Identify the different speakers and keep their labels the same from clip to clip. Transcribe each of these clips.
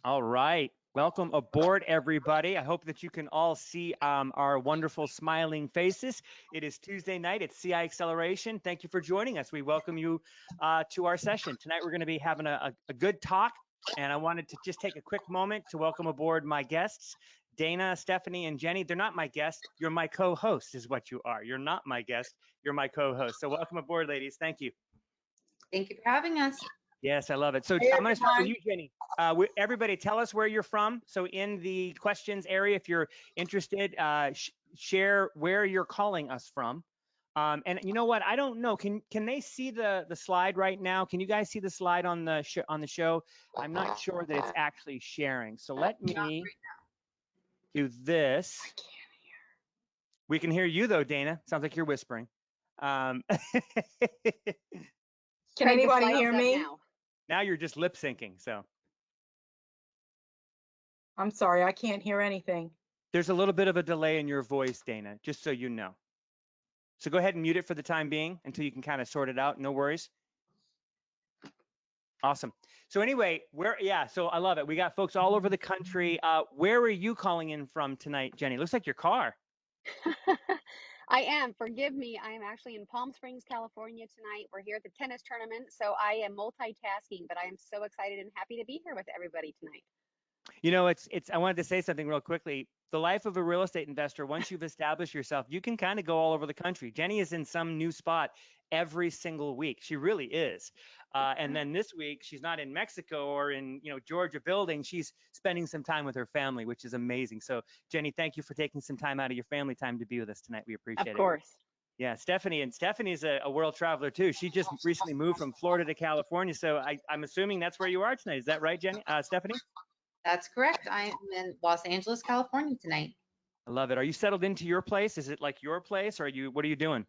Speaker 1: All right. Welcome aboard, everybody. I hope that you can all see our wonderful smiling faces. It is Tuesday night. It's CI Acceleration. Thank you for joining us. We welcome you to our session. Tonight, we're going to be having a good talk. And I wanted to just take a quick moment to welcome aboard my guests, Dana, Stephanie, and Jenny. They're not my guests. You're my co-host is what you are. You're not my guest. You're my co-host. So welcome aboard, ladies. Thank you.
Speaker 2: Thank you for having us.
Speaker 1: Yes, I love it. So
Speaker 3: Hey,
Speaker 1: I'm going to start with
Speaker 3: everyone.
Speaker 1: you, Jenny. Everybody, tell us where you're from. So in the questions area, if you're interested, share where you're calling us from. And you know what? I don't know. Can they see the slide right now? Can you guys see the slide on the show? I'm not sure that it's actually sharing. So let me do this.
Speaker 3: I can't hear.
Speaker 1: We can hear you though, Dana. Sounds like you're whispering. Um,
Speaker 3: Can anybody hear me?
Speaker 1: now you're just lip syncing. So.
Speaker 3: I'm sorry, I can't hear anything.
Speaker 1: There's a little bit of a delay in your voice, Dana, just so you know. So go ahead and mute it for the time being until you can kind of sort it out. No worries. Awesome. So anyway, so I love it. We got folks all over the country. Where are you calling in from tonight, Jenny? Looks like your car.
Speaker 4: I am. Forgive me. I am actually in Palm Springs, California tonight. We're here at the tennis tournament, so I am multitasking, but I am so excited and happy to be here with everybody tonight.
Speaker 1: You know, I wanted to say something real quickly. The life of a real estate investor, once you've established yourself, you can kind of go all over the country. Jenny is in some new spot every single week. She really is. And then this week, she's not in Mexico or in, Georgia building. She's spending some time with her family, which is amazing. So Jenny, thank you for taking some time out of your family time to be with us tonight. We appreciate it.
Speaker 4: Of course.
Speaker 1: Yeah, Stephanie's a world traveler too. She just recently moved from Florida to California. So I'm assuming that's where you are tonight. Is that right, Jenny? Stephanie?
Speaker 2: That's correct. I am in Los Angeles, California tonight.
Speaker 1: I love it. Are you settled into your place? Is it like your place, or what are you doing?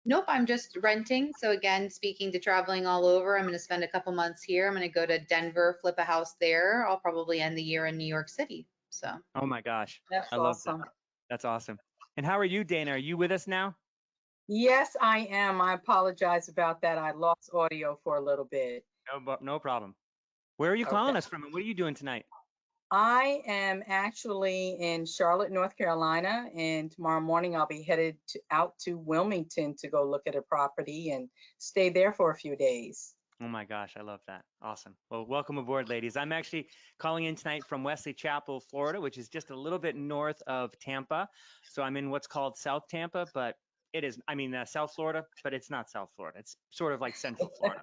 Speaker 2: Nope, I'm just renting. So again, speaking to traveling all over, I'm going to spend a couple months here. I'm going to go to Denver, flip a house there. I'll probably end the year in New York City. So.
Speaker 1: Oh my gosh,
Speaker 3: That's
Speaker 1: I love
Speaker 3: awesome.
Speaker 1: that. That's awesome. And how are you, Dana? Are you with us now?
Speaker 3: Yes, I am. I apologize about that. I lost audio for a little bit.
Speaker 1: No problem. Where are you calling us from, and what are you doing tonight?
Speaker 3: I am actually in Charlotte, North Carolina, and tomorrow morning I'll be headed out to Wilmington to go look at a property and stay there for a few days.
Speaker 1: Oh my gosh, I love that. Awesome. Well, welcome aboard, ladies. I'm actually calling in tonight from Wesley Chapel, Florida, which is just a little bit north of Tampa. So I'm in what's called South Tampa, but it is, South Florida, but it's not South Florida. It's sort of like Central Florida.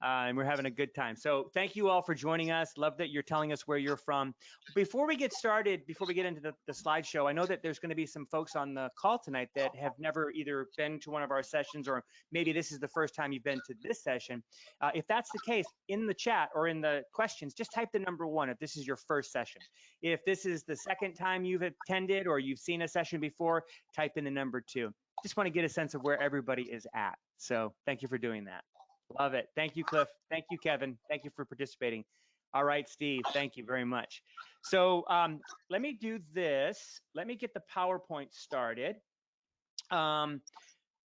Speaker 1: And we're having a good time. So thank you all for joining us. Love that you're telling us where you're from. Before we get started, before we get into the slideshow, I know that there's going to be some folks on the call tonight that have never either been to one of our sessions, or maybe this is the first time you've been to this session. If that's the case, in the chat or in the questions, just type the number 1 if this is your first session. If this is the second time you've attended or you've seen a session before, type in the number 2. Just want to get a sense of where everybody is at. So thank you for doing that. Love it. Thank you, Cliff. Thank you, Kevin. Thank you for participating. All right, Steve, thank you very much. So let me do this. Let me get the PowerPoint started. I'm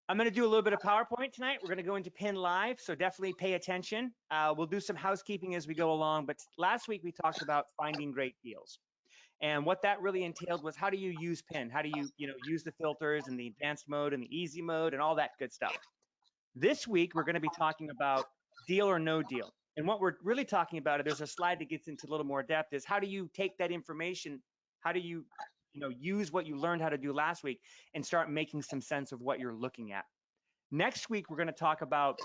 Speaker 1: going to do a little bit of PowerPoint tonight. We're going to go into Pin Live, so definitely pay attention. We'll do some housekeeping as we go along, but last week we talked about finding great deals. And what that really entailed was, how do you use Pin? How do you, use the filters and the advanced mode and the easy mode and all that good stuff. This week, we're going to be talking about deal or no deal. And what we're really talking about, there's a slide that gets into a little more depth, is how do you take that information? How do you, use what you learned how to do last week and start making some sense of what you're looking at? Next week, we're going to talk about,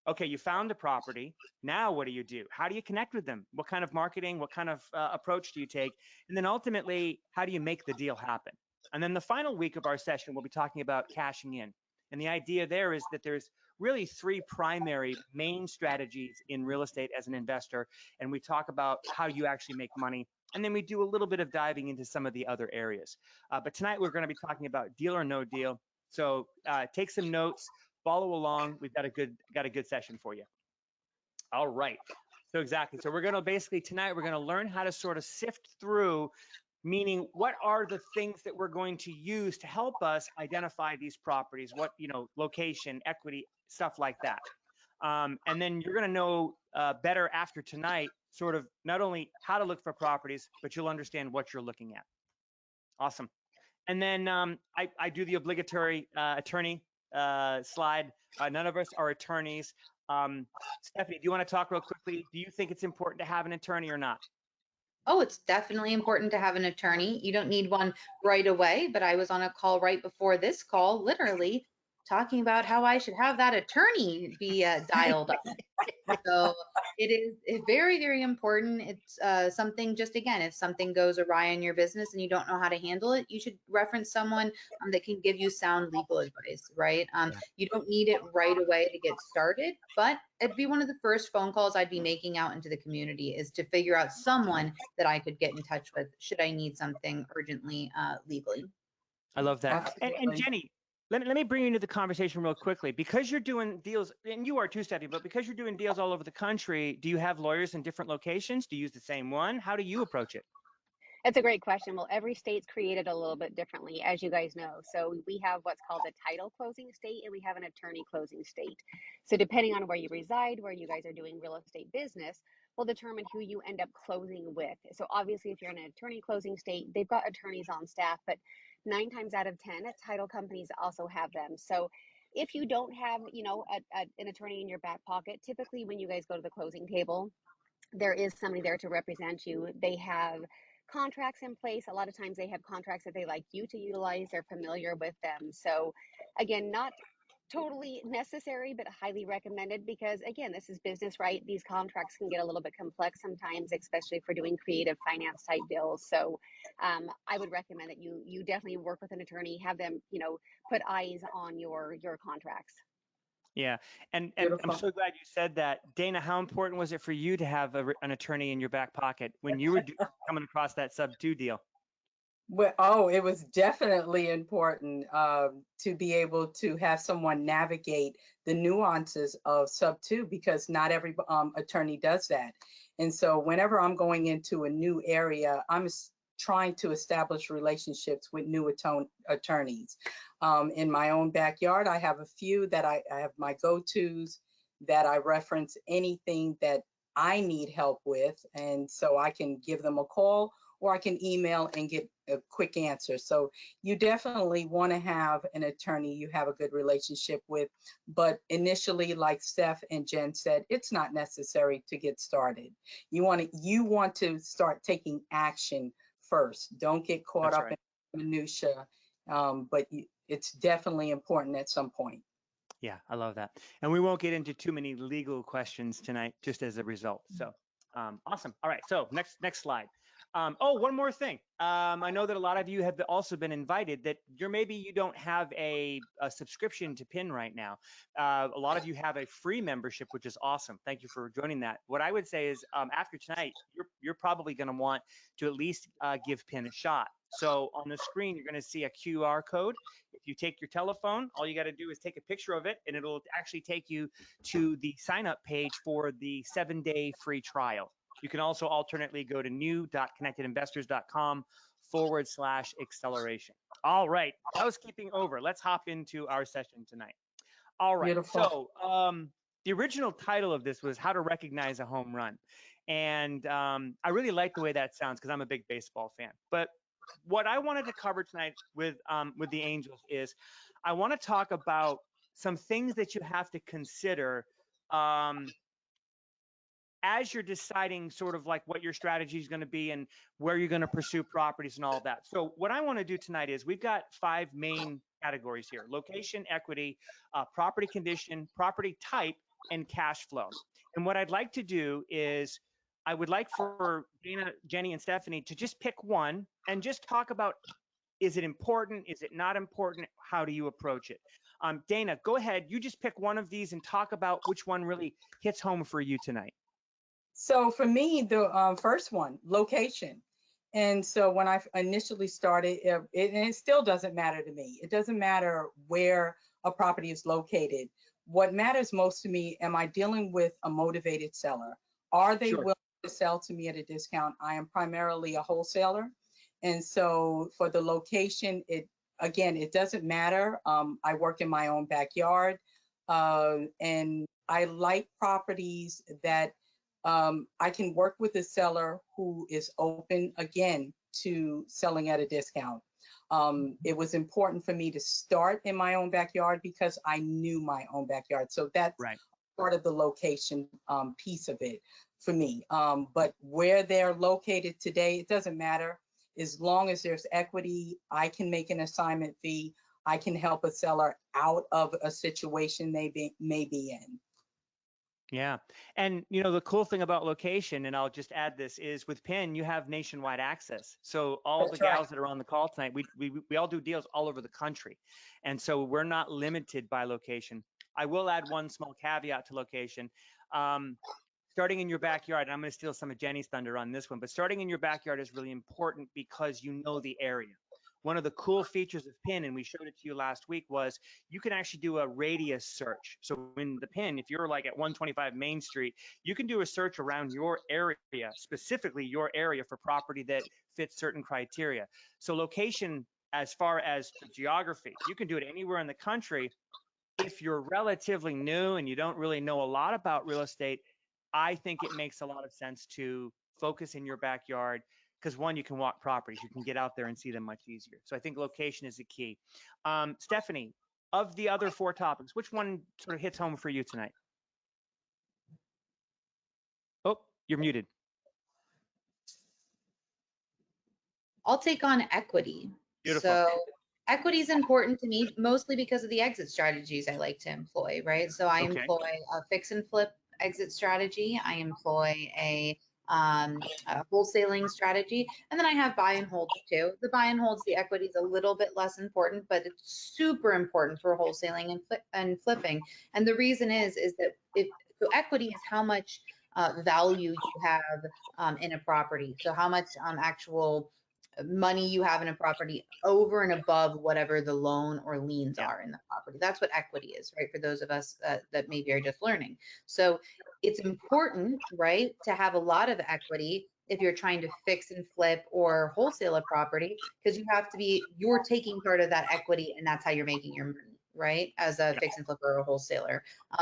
Speaker 1: okay, you found a property. Now what do you do? How do you connect with them? What kind of marketing, what kind of approach do you take? And then ultimately, how do you make the deal happen? And then the final week of our session, we'll be talking about cashing in. And the idea there is that there's really 3 primary main strategies in real estate as an investor. And we talk about how you actually make money. And then we do a little bit of diving into some of the other areas. But tonight we're going to be talking about deal or no deal. So take some notes, follow along. We've got a good session for you. All right. So exactly. So we're going to basically tonight, we're going to learn how to sort of sift through, meaning what are the things that we're going to use to help us identify these properties, what, location, equity, stuff like that. And then you're going to know better after tonight, sort of not only how to look for properties, but you'll understand what you're looking at. Awesome. And then I do the obligatory attorney slide. None of us are attorneys. Stephanie, do you want to talk real quickly? Do you think it's important to have an attorney or not?
Speaker 2: Oh, it's definitely important to have an attorney. You don't need one right away, but I was on a call right before this call, literally talking about how I should have that attorney be dialed up. So it is very, very important. It's something, just again, if something goes awry in your business and you don't know how to handle it, you should reference someone that can give you sound legal advice, right?
Speaker 1: Yeah.
Speaker 2: You don't need it right away to get started, but it'd be one of the first phone calls I'd be making out into the community, is to figure out someone that I could get in touch with should I need something urgently legally.
Speaker 1: I love that. And
Speaker 3: Absolutely.
Speaker 1: Jenny, let me bring you into the conversation real quickly, because you're doing deals, and you are too, Stephanie, but because you're doing deals all over the country, do you have lawyers in different locations? Do you use the same one? How do you approach it?
Speaker 4: That's a great question. Well, every state's created a little bit differently, as you guys know. So we have what's called a title closing state, and we have an attorney closing state. So depending on where you reside, where you guys are doing real estate business, will determine who you end up closing with. So obviously, if you're in an attorney closing state, they've got attorneys on staff, but 9 times out of 10, title companies also have them. So if you don't have, an attorney in your back pocket, typically when you guys go to the closing table, there is somebody there to represent you. They have contracts in place. A lot of times they have contracts that they like you to utilize. They're familiar with them. So again, not totally necessary, but highly recommended, because again, this is business, right? These contracts can get a little bit complex sometimes, especially for doing creative finance type deals. So I would recommend that you definitely work with an attorney, have them, put eyes on your contracts.
Speaker 1: Yeah, and I'm
Speaker 3: Beautiful.
Speaker 1: so glad you said that. Dana, how important was it for you to have an attorney in your back pocket when you were coming across that sub-2 deal?
Speaker 3: Well, it was definitely important to be able to have someone navigate the nuances of sub-2, because not every attorney does that. And so whenever I'm going into a new area, I'm trying to establish relationships with new attorneys. In my own backyard, I have a few that I have my go-tos, that I reference anything that I need help with. And so I can give them a call, or I can email and get a quick answer. So you definitely want to have an attorney you have a good relationship with. But initially, like Steph and Jen said, it's not necessary to get started. You want to start taking action first. Don't get caught
Speaker 1: That's
Speaker 3: up
Speaker 1: right.
Speaker 3: in minutia, but it's definitely important at some point.
Speaker 1: Yeah, I love that. And we won't get into too many legal questions tonight, just as a result. So awesome. All right, so next slide. One more thing. I know that a lot of you have also been invited, that maybe you don't have a subscription to PIN right now. A lot of you have a free membership, which is awesome. Thank you for joining that. What I would say is after tonight, you're probably going to want to at least give PIN a shot. So on the screen, you're going to see a QR code. If you take your telephone, all you got to do is take a picture of it, and it'll actually take you to the sign-up page for the 7-day free trial. You can also alternately go to new.connectedinvestors.com/acceleration. All right, housekeeping over. Let's hop into our session tonight. All right,
Speaker 3: Beautiful.
Speaker 1: so the original title of this was How to Recognize a Home Run. And I really like the way that sounds, because I'm a big baseball fan. But what I wanted to cover tonight with the Angels is I want to talk about some things that you have to consider as you're deciding sort of like what your strategy is going to be and where you're going to pursue properties and all that. So what I want to do tonight is we've got 5 main categories here: location, equity, property condition, property type, and cash flow. And what I'd like to do is I would like for Dana, Jenny, and Stephanie to just pick one and just talk about, is it important? Is it not important? How do you approach it? Dana, go ahead. You just pick one of these and talk about which one really hits home for you tonight.
Speaker 3: So for me, the first one, location. And so when I initially started, and it still doesn't matter to me. It doesn't matter where a property is located. What matters most to me, am I dealing with a motivated seller? Are they
Speaker 1: Sure.
Speaker 3: willing to sell to me at a discount? I am primarily a wholesaler. And so for the location, it doesn't matter. I work in my own backyard. And I like properties that I can work with a seller who is open again to selling at a discount. It was important for me to start in my own backyard because I knew my own backyard. So that's
Speaker 1: Right.
Speaker 3: part of the location piece of it for me. But where they're located today, it doesn't matter. As long as there's equity, I can make an assignment fee. I can help a seller out of a situation they may be in.
Speaker 1: Yeah. And the cool thing about location, and I'll just add this, is with PIN, you have nationwide access. So all the
Speaker 3: That's right.
Speaker 1: gals that are on the call tonight, we all do deals all over the country. And so we're not limited by location. I will add one small caveat to location. Starting in your backyard, and I'm going to steal some of Jenny's thunder on this one, but starting in your backyard is really important because you know the area. One of the cool features of PIN, and we showed it to you last week, was you can actually do a radius search. So in the PIN, if you're like at 125 Main Street, you can do a search around your area, specifically your area, for property that fits certain criteria. So location, as far as the geography, you can do it anywhere in the country. If you're relatively new and you don't really know a lot about real estate, I think it makes a lot of sense to focus in your backyard because, one, you can walk properties, you can get out there and see them much easier. So I think location is the key. Stephanie, of the other 4 topics, which one sort of hits home for you tonight? Oh, you're muted.
Speaker 2: I'll take on equity.
Speaker 1: Beautiful.
Speaker 2: So equity is important to me, mostly because of the exit strategies I like to employ, right? So I
Speaker 1: Okay.
Speaker 2: employ a fix and flip exit strategy. I employ a wholesaling strategy, and then I have buy and hold too. The buy and holds, the equity is a little bit less important, but it's super important for wholesaling and flipping. And the reason is that so equity is how much value you have in a property. So how much actual money you have in a property over and above whatever the loan or liens
Speaker 1: Yeah.
Speaker 2: are in the property. That's what equity is, right? For those of us that maybe are just learning. So it's important, right, to have a lot of equity if you're trying to fix and flip or wholesale a property, because you're taking part of that equity and that's how you're making your money, right? As a fix and flipper or a wholesaler.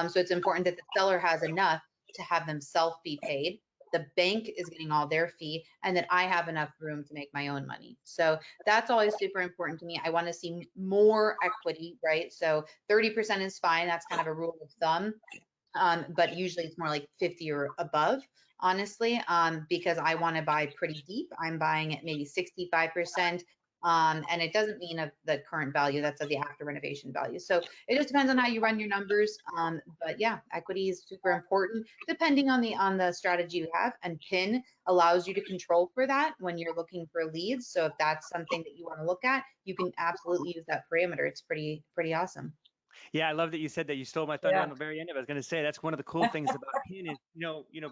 Speaker 2: So it's important that the seller has enough to have themselves be paid, the bank is getting all their fee, and that I have enough room to make my own money. So that's always super important to me. I want to see more equity, right? So 30% is fine. That's kind of a rule of thumb. But usually it's more like 50 or above, honestly, because I want to buy pretty deep. I'm buying at maybe 65%. And it doesn't mean of the current value, that's of the after renovation value. So it just depends on how you run your numbers. But yeah, equity is super important depending on the strategy you have. And PIN allows you to control for that when you're looking for leads. So if that's something that you want to look at, you can absolutely use that parameter. It's pretty awesome.
Speaker 1: Yeah, I love that you said that. You stole my thunder on the very end of it. I was going to say that's one of the cool things about PIN is,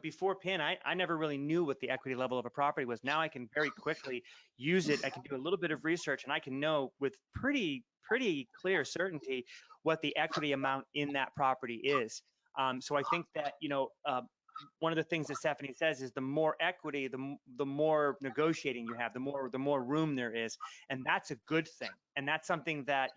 Speaker 1: before PIN, I never really knew what the equity level of a property was. Now I can very quickly use it. I can do a little bit of research and I can know with pretty clear certainty what the equity amount in that property is. So I think that, one of the things that Stephanie says is the more equity, the more negotiating you have, the more room there is, and that's a good thing. And that's something that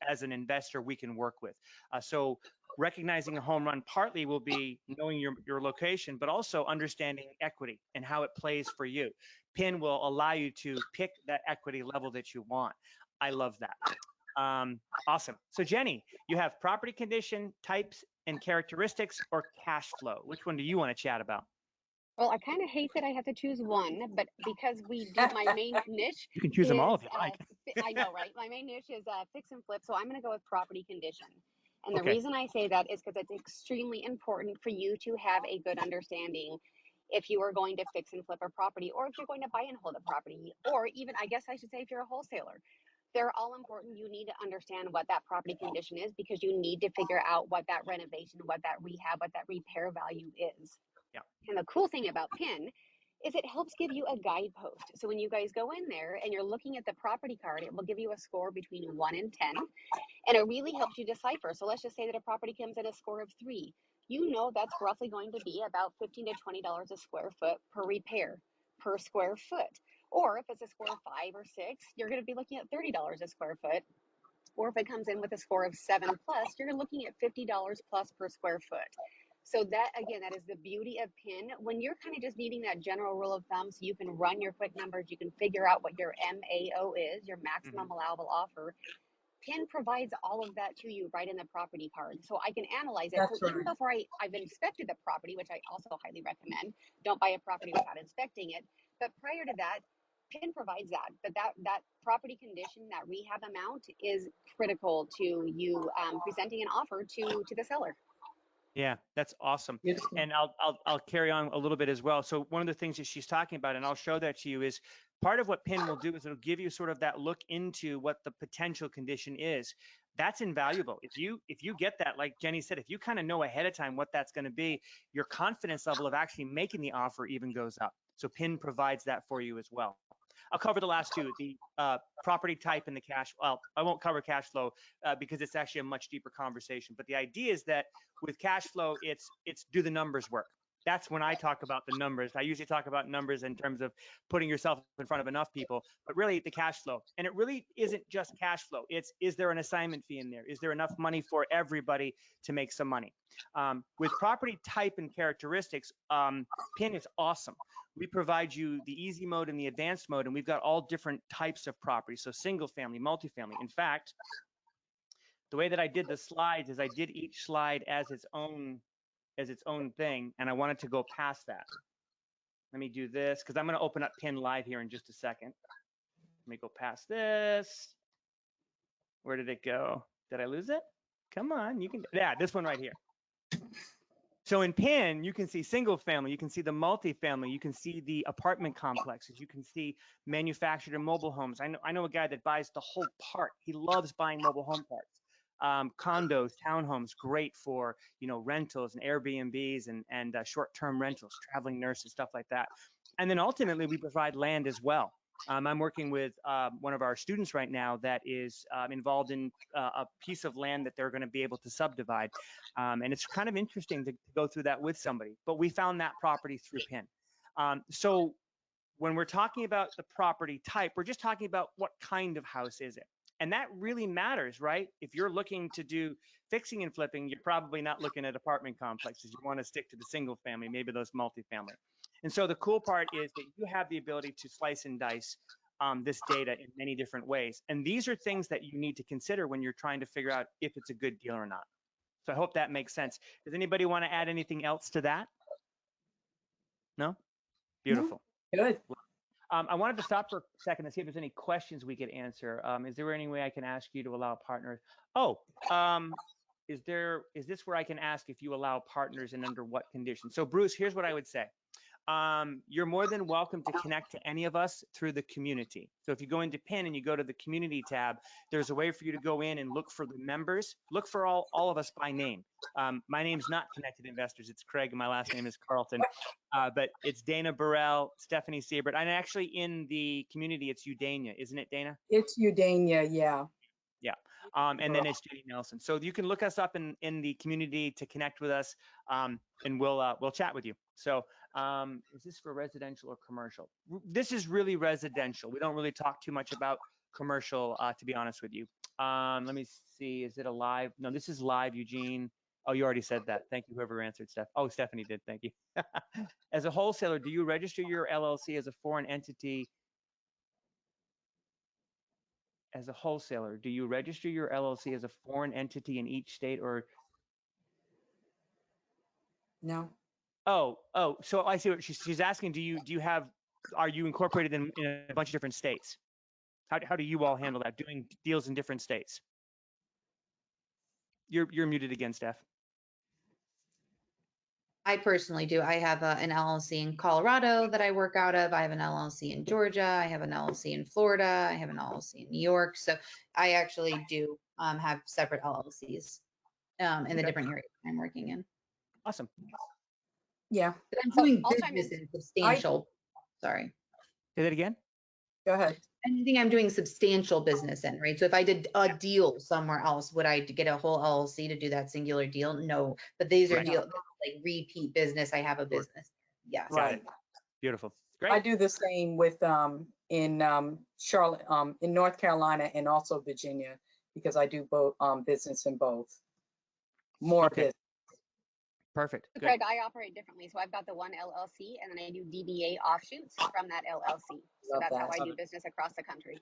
Speaker 1: as an investor we can work with. So recognizing a home run partly will be knowing your location, but also understanding equity and how it plays for you. PIN will allow you to pick that equity level that you want. I love that. Awesome. So Jenny, you have property condition, types and characteristics, or cash flow. Which one do you want to chat about?
Speaker 4: Well, I kind of hate that I have to choose one, but because we do, my main niche
Speaker 1: You can choose them all if you like.
Speaker 4: I know, right? My main niche is fix and flip, so I'm going to go with property condition. And the
Speaker 1: Okay.
Speaker 4: reason I say that is because it's extremely important for you to have a good understanding if you are going to fix and flip a property, or if you're going to buy and hold a property, or even, I guess I should say, if you're a wholesaler. They're all important. You need to understand what that property condition is because you need to figure out what that renovation, what that rehab, what that repair value is.
Speaker 1: Yeah.
Speaker 4: And the cool thing about PIN is it helps give you a guidepost. So when you guys go in there and you're looking at the property card, it will give you a score between 1 and 10, and it really helps you decipher. So let's just say that a property comes at a score of 3. You know that's roughly going to be about $15 to $20 a square foot per repair per square foot. Or if it's a score of 5 or 6, you're going to be looking at $30 a square foot. Or if it comes in with a score of 7 plus, you're looking at $50 plus per square foot. So that, again, that is the beauty of PIN. When you're kind of just needing that general rule of thumb, so you can run your quick numbers, you can figure out what your MAO is, your maximum allowable offer. PIN provides all of that to you right in the property card. So I can analyze it. So
Speaker 3: That's
Speaker 4: even
Speaker 3: right.
Speaker 4: before I've inspected the property, which I also highly recommend, don't buy a property without inspecting it. But prior to that, PIN provides that property condition, that rehab amount is critical to you presenting an offer to the seller.
Speaker 1: Yeah, that's awesome.
Speaker 3: Beautiful.
Speaker 1: And I'll carry on a little bit as well. So one of the things that she's talking about, and I'll show that to you, is part of what PIN will do is it'll give you sort of that look into what the potential condition is. That's invaluable. If you get that, like Jenny said, if you kind of know ahead of time what that's going to be, your confidence level of actually making the offer even goes up. So PIN provides that for you as well. I'll cover the last two, the property type and the cash. Well, I won't cover cash flow because it's actually a much deeper conversation. But the idea is that with cash flow, it's do the numbers work? That's when I talk about the numbers. I usually talk about numbers in terms of putting yourself in front of enough people, but really the cash flow. And it really isn't just cash flow. It's, is there an assignment fee in there? Is there enough money for everybody to make some money? With property type and characteristics, PIN is awesome. We provide you the easy mode and the advanced mode, and we've got all different types of property. So single family, multifamily. In fact, the way that I did the slides is I did each slide as its own thing, and I wanted to go past that. Let me do this because I'm going to open up PIN Live here in just a second. Let me go past this. Where did it go? Did I lose it? Come on, you can. Yeah, this one right here. So in PIN, you can see single family, you can see the multifamily, you can see the apartment complexes, you can see manufactured and mobile homes. I know a guy that buys the whole park. He loves buying mobile home parks. Condos, townhomes, great for, you know, rentals and Airbnbs and short-term rentals, traveling nurses, stuff like that. And then ultimately we provide land as well. I'm working with one of our students right now that is involved in a piece of land that they're going to be able to subdivide. And it's kind of interesting to go through that with somebody. But we found that property through PIN. So when we're talking about the property type, we're just talking about what kind of house is it. And that really matters, right? If you're looking to do fixing and flipping, you're probably not looking at apartment complexes. You want to stick to the single family, maybe those multifamily. And so the cool part is that you have the ability to slice and dice this data in many different ways. And these are things that you need to consider when you're trying to figure out if it's a good deal or not. So I hope that makes sense. Does anybody want to add anything else to that? No? Beautiful.
Speaker 3: No? Good.
Speaker 1: I wanted to stop for a second and see if there's any questions we could answer. Is there any way I can ask you to allow partners? Oh, is this where I can ask if you allow partners and under what conditions? So Bruce, here's what I would say. You're more than welcome to connect to any of us through the community. So if you go into PIN and you go to the community tab, there's a way for you to go in and look for the members, look for all of us by name. My name's not Connected Investors, it's Craig, and my last name is Carlton. But it's Dana Burrell, Stephanie Siebert, and actually in the community, it's Udania, isn't it, Dana?
Speaker 3: It's Udania, yeah.
Speaker 1: Yeah. And then it's Judy Nelson. So you can look us up in the community to connect with us, and we'll chat with you. So is this for residential or commercial? This is really residential. We don't really talk too much about commercial, to be honest with you. Let me see. Is it a live? No, this is live, Eugene. Oh, you already said that. Thank you, whoever answered, Steph. Oh, Stephanie did. Thank you. As a wholesaler, do you register your LLC as a foreign entity? As a wholesaler, do you register your LLC as a foreign entity in each state or?
Speaker 3: No.
Speaker 1: Oh, so I see what she's asking. Do you have, are you incorporated in a bunch of different states? How do you all handle that, doing deals in different states? You're muted again, Steph.
Speaker 2: I personally do. I have an LLC in Colorado that I work out of. I have an LLC in Georgia. I have an LLC in Florida. I have an LLC in New York. So I actually do have separate LLCs in the different areas I'm working in.
Speaker 1: Awesome.
Speaker 3: Yeah.
Speaker 2: But I'm doing
Speaker 4: I'll chime
Speaker 2: business
Speaker 4: in.
Speaker 2: in substantial. Sorry.
Speaker 1: Say that again.
Speaker 3: Go ahead.
Speaker 2: Anything I'm doing substantial business in, right? So if I did a deal somewhere else, would I get a whole LLC to do that singular deal? No, but these are
Speaker 1: Right.
Speaker 2: deals like repeat business. I have a business. Yes.
Speaker 3: Right.
Speaker 1: Beautiful. Great.
Speaker 3: I do the same with in Charlotte, in North Carolina and also Virginia, because I do both business in both. More
Speaker 1: Okay.
Speaker 3: business.
Speaker 1: Perfect. Good.
Speaker 4: Craig, I operate differently. So I've got the one LLC and then I do DBA offshoots from that LLC. So
Speaker 3: Love
Speaker 4: that's how
Speaker 3: that.
Speaker 4: I do business across the country.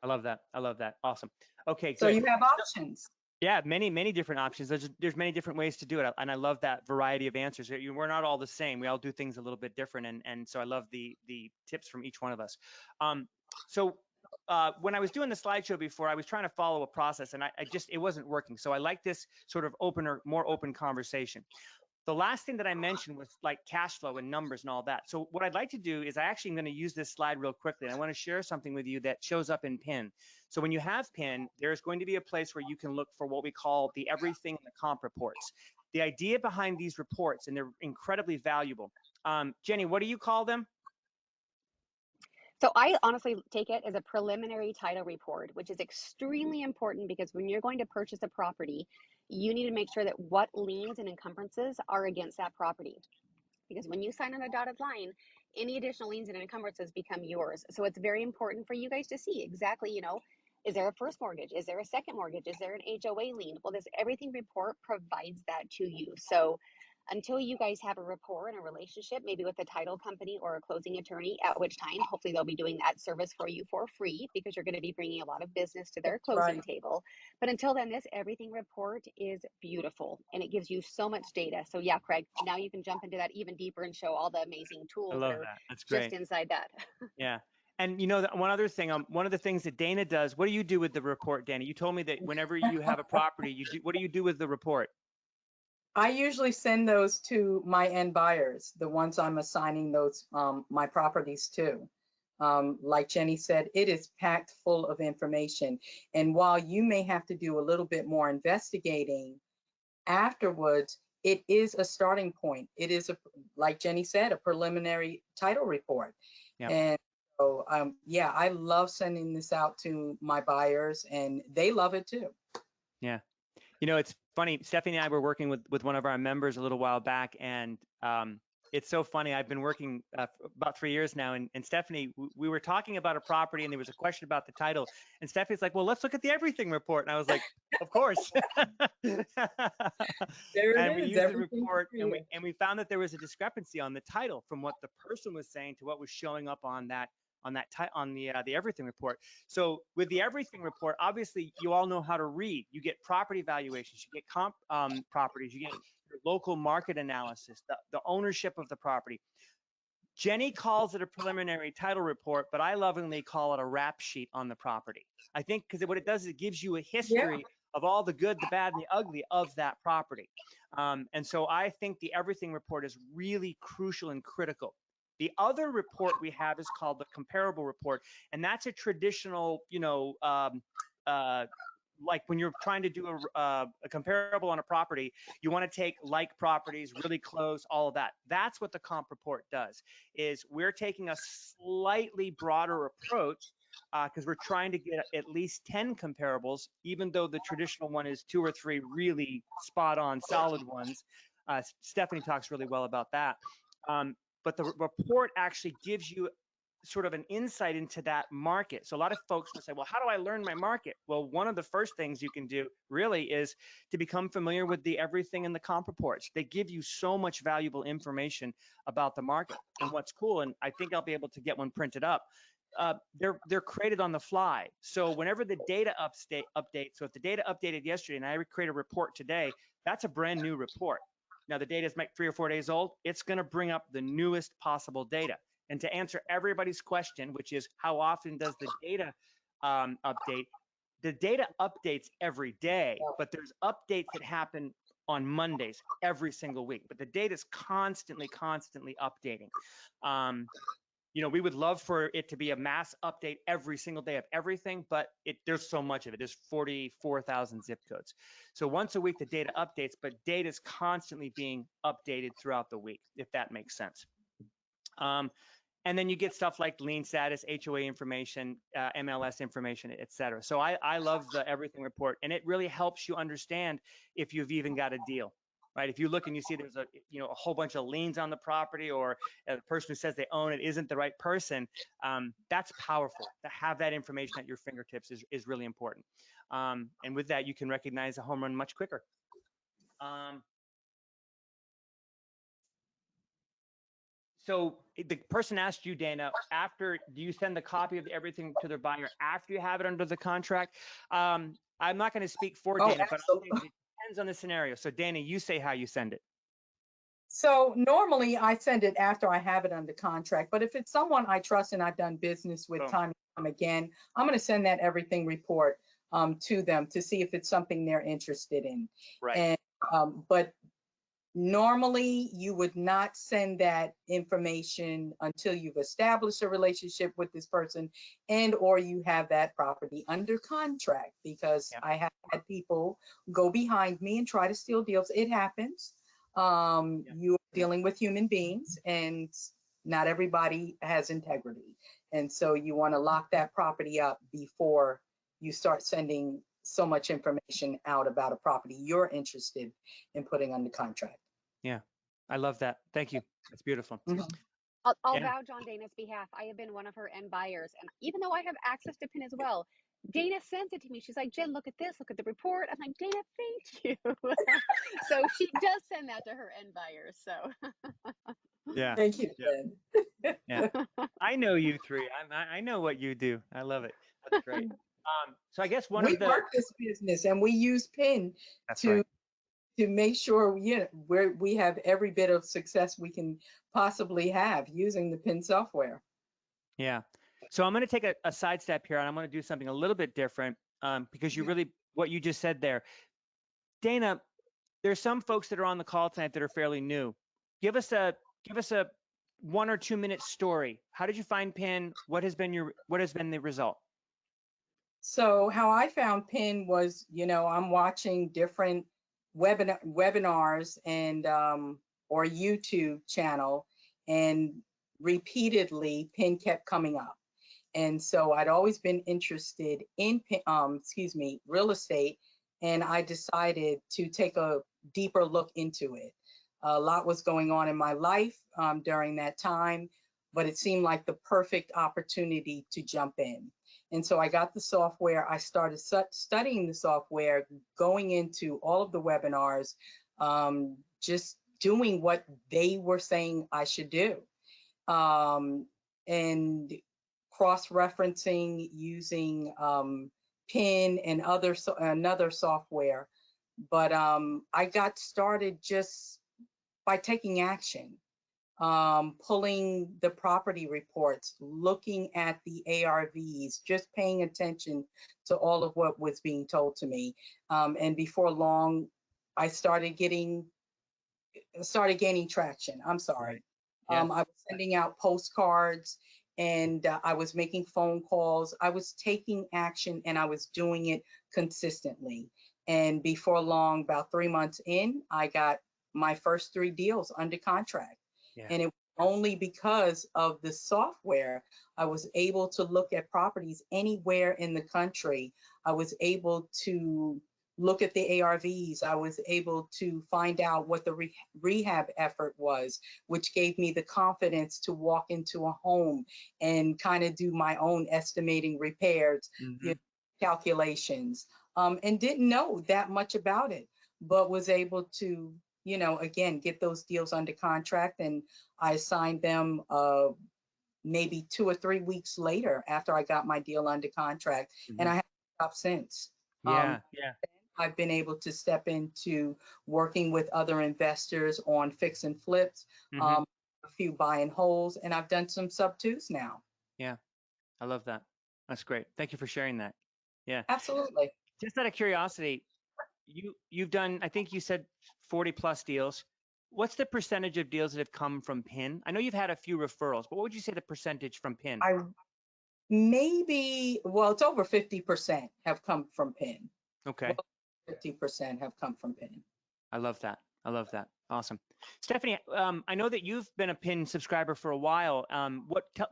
Speaker 1: I love that. I love that. Awesome. Okay,
Speaker 3: So
Speaker 1: good.
Speaker 3: you have options.
Speaker 1: Yeah, many different options. There's many different ways to do it, and I love that variety of answers. We're not all the same. We all do things a little bit different, and so I love the tips from each one of us. So when I was doing the slideshow before, I was trying to follow a process, and it wasn't working. So I like this sort of more open conversation. The last thing that I mentioned was like cash flow and numbers and all that. So what I'd like to do is I actually am going to use this slide real quickly, and I want to share something with you that shows up in PIN. So when you have PIN, there's going to be a place where you can look for what we call the everything in the comp reports. The idea behind these reports, and they're incredibly valuable. Jenny, what do you call them?
Speaker 4: So I honestly take it as a preliminary title report, which is extremely important because when you're going to purchase a property, you need to make sure that what liens and encumbrances are against that property. Because when you sign on a dotted line, any additional liens and encumbrances become yours. So it's very important for you guys to see exactly, is there a first mortgage? Is there a second mortgage? Is there an HOA lien? Well, this everything report provides that to you. So until you guys have a rapport and a relationship, maybe with a title company or a closing attorney, at which time hopefully they'll be doing that service for you for free because you're going to be bringing a lot of business to their closing table. But until then, this everything report is beautiful and it gives you so much data. So yeah, Craig, now you can jump into that even deeper and show all the amazing
Speaker 1: I
Speaker 4: tools that
Speaker 1: love
Speaker 4: are
Speaker 1: that. That's
Speaker 4: just
Speaker 1: great.
Speaker 4: inside that.
Speaker 1: Yeah. And one other thing, one of the things that Dana does, what do you do with the report, Dana? You told me that whenever you have a property, what do you do with the report?
Speaker 3: I usually send those to my end buyers, the ones I'm assigning those my properties to. Like Jenny said, it is packed full of information. And while you may have to do a little bit more investigating afterwards, it is a starting point. It is, like Jenny said, a preliminary title report.
Speaker 1: Yeah.
Speaker 3: And so, yeah, I love sending this out to my buyers and they love it too.
Speaker 1: Yeah. It's funny. Stephanie and I were working with one of our members a little while back, and it's so funny. I've been working about 3 years now, and Stephanie, we were talking about a property, and there was a question about the title, and Stephanie's like, "Well, let's look at the everything report," and I was like, "Of course."
Speaker 3: There
Speaker 1: And
Speaker 3: it
Speaker 1: we
Speaker 3: is,
Speaker 1: used the
Speaker 3: everything
Speaker 1: report,
Speaker 3: for
Speaker 1: and
Speaker 3: you.
Speaker 1: we found that there was a discrepancy on the title from what the person was saying to what was showing up on the everything report. So with the everything report, obviously you all know how to read. You get property valuations, you get comp properties, you get your local market analysis, the ownership of the property. Jenny calls it a preliminary title report, but I lovingly call it a rap sheet on the property. I think because what it does is it gives you a history of all the good, the bad, and the ugly of that property. And so I think the everything report is really crucial and critical. The other report we have is called the comparable report, and that's a traditional, like when you're trying to do a comparable on a property, you want to take like properties really close, all of that. That's what the comp report does, is we're taking a slightly broader approach because we're trying to get at least 10 comparables, even though the traditional one is 2 or 3 really spot on solid ones. Stephanie talks really well about that. But the report actually gives you sort of an insight into that market. So a lot of folks will say, well, how do I learn my market? Well, one of the first things you can do really is to become familiar with the everything in the comp reports. They give you so much valuable information about the market. And what's cool, and I think I'll be able to get one printed up, they're created on the fly. So whenever the data updates, so if the data updated yesterday and I create a report today, that's a brand new report. Now the data is like 3 or 4 days old. It's going to bring up the newest possible data. And to answer everybody's question, which is how often does the data update? The data updates every day, but there's updates that happen on Mondays every single week. But the data is constantly updating. We would love for it to be a mass update every single day of everything, but there's so much of it. There's 44,000 zip codes. So once a week, the data updates, but data is constantly being updated throughout the week, if that makes sense. And then you get stuff like lien status, HOA information, MLS information, et cetera. So I love the everything report, and it really helps you understand if you've even got a deal, right? If you look and you see there's a whole bunch of liens on the property, or the person who says they own it isn't the right person, that's powerful. To have that information at your fingertips is really important. And with that, you can recognize a home run much quicker. So the person asked you, Dana, after, do you send the copy of everything to their buyer after you have it under the contract? I'm not going to speak for
Speaker 3: Oh,
Speaker 1: Dana, but I'll say
Speaker 3: absolutely.
Speaker 1: it depends on the scenario. So Dana, you say how you send it.
Speaker 3: So normally I send it after I have it under contract, but if it's someone I trust and I've done business with
Speaker 1: Boom.
Speaker 3: time and time again, I'm going to send that everything report to them to see if it's something they're interested in.
Speaker 1: Right.
Speaker 3: And but normally you would not send that information until you've established a relationship with this person and or you have that property under contract, because
Speaker 1: Yeah.
Speaker 3: I have had people go behind me and try to steal deals. It happens. You're dealing with human beings and not everybody has integrity. And so you want to lock that property up before you start sending so much information out about a property you're interested in putting under contract.
Speaker 1: Yeah. I love that. Thank you. That's beautiful.
Speaker 3: Mhm.
Speaker 4: I'll
Speaker 1: Yeah.
Speaker 4: vouch on Dana's behalf. I have been one of her end buyers, and even though I have access to PIN as well, Dana sends it to me. She's like, Jen, look at this, look at the report. I'm like, Dana, thank you. So she does send that to her end buyers. So
Speaker 1: Yeah.
Speaker 3: Thank you,
Speaker 1: Yeah.
Speaker 3: Jen.
Speaker 1: Yeah. I know you three. I know what you do. I love it. That's great. So I guess one
Speaker 3: We
Speaker 1: of the,
Speaker 3: work this business and we use PIN
Speaker 1: that's
Speaker 3: to
Speaker 1: right.
Speaker 3: to make sure we have every bit of success we can possibly have using the PIN software.
Speaker 1: Yeah. So I'm going to take a sidestep here and I'm going to do something a little bit different because you
Speaker 3: Yeah.
Speaker 1: really, what you just said there. Dana, there's some folks that are on the call tonight that are fairly new. Give us a 1 or 2 minute story. How did you find PIN? What has been the result?
Speaker 3: So how I found PIN was, I'm watching different webinars and or YouTube channel, and repeatedly PIN kept coming up. And so I'd always been interested in real estate, and I decided to take a deeper look into it. A lot was going on in my life during that time, but it seemed like the perfect opportunity to jump in. And so I got the software. I started studying the software, going into all of the webinars, just doing what they were saying I should do. And cross-referencing using PIN and another software. But I got started just by taking action, pulling the property reports, looking at the ARVs, just paying attention to all of what was being told to me. And before long, I started gaining traction. I'm sorry.
Speaker 1: Right. Yeah.
Speaker 3: I was sending out postcards and I was making phone calls. I was taking action and I was doing it consistently. And before long, about 3 months in, I got my first 3 deals under contract.
Speaker 1: Yeah.
Speaker 3: And it was only because of the software, I was able to look at properties anywhere in the country. I was able to look at the ARVs. I was able to find out what the rehab effort was, which gave me the confidence to walk into a home and kind of do my own estimating repairs, calculations, and didn't know that much about it, but was able to, again, get those deals under contract. And I signed them maybe 2 or 3 weeks later after I got my deal under contract. And I haven't stopped since.
Speaker 1: Yeah. Yeah.
Speaker 3: I've been able to step into working with other investors on fix and flips, a few buy and holds, and I've done some sub twos now.
Speaker 1: Yeah. I love that. That's great. Thank you for sharing that. Yeah.
Speaker 3: Absolutely.
Speaker 1: Just out of curiosity, you've done, I think you said 40 plus deals. What's the percentage of deals that have come from PIN? I know you've had a few referrals, but what would you say the percentage from PIN?
Speaker 3: It's over 50% have come from PIN.
Speaker 1: Okay.
Speaker 3: 50% have come from PIN.
Speaker 1: I love that. I love that. Awesome. Stephanie, I know that you've been a PIN subscriber for a while.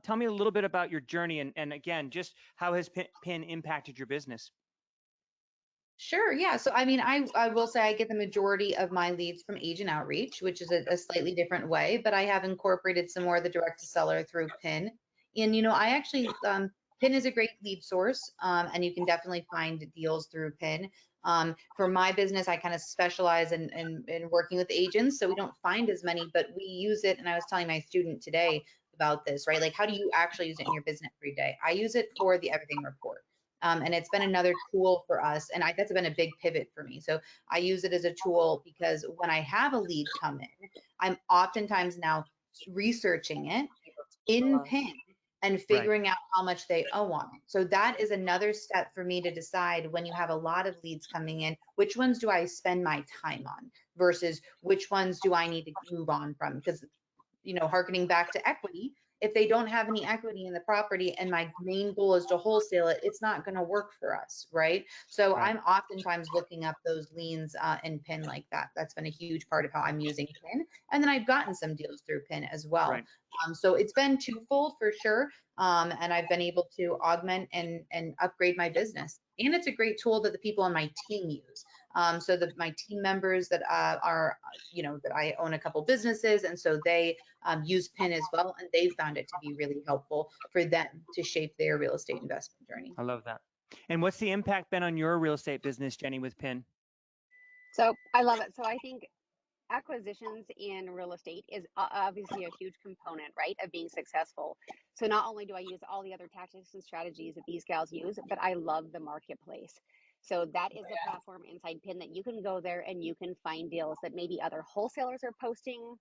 Speaker 1: Tell me a little bit about your journey and again, just how has PIN impacted your business?
Speaker 2: Sure. Yeah. So, I mean, I will say I get the majority of my leads from agent outreach, which is a slightly different way, but I have incorporated some more of the direct to seller through PIN. And, I actually, PIN is a great lead source, and you can definitely find deals through PIN. For my business, I kind of specialize in working with agents, so we don't find as many, but we use it. And I was telling my student today about this, right? Like, how do you actually use it in your business every day? I use it for the everything report. And it's been another tool for us. And that's been a big pivot for me. So I use it as a tool because when I have a lead come in, I'm oftentimes now researching it in PIN and figuring out how much they owe on it. So that is another step for me to decide, when you have a lot of leads coming in, which ones do I spend my time on versus which ones do I need to move on from? Because, harkening back to equity, if they don't have any equity in the property and my main goal is to wholesale it, it's not going to work for us, right? So I'm oftentimes looking up those liens in PIN like that. That's been a huge part of how I'm using PIN. And then I've gotten some deals through PIN as well.
Speaker 1: Right.
Speaker 2: So it's been twofold for sure. And I've been able to augment and upgrade my business. And it's a great tool that the people on my team use. So that my team members that are, that I own a couple businesses, and so they use PIN as well, and they've found it to be really helpful for them to shape their real estate investment journey.
Speaker 1: I love that. And what's the impact been on your real estate business, Jenny, with PIN?
Speaker 4: So I love it. So I think acquisitions in real estate is obviously a huge component, right, of being successful. So not only do I use all the other tactics and strategies that these gals use, but I love the marketplace. So that is the platform inside PIN that you can go there and you can find deals that maybe other wholesalers are posting,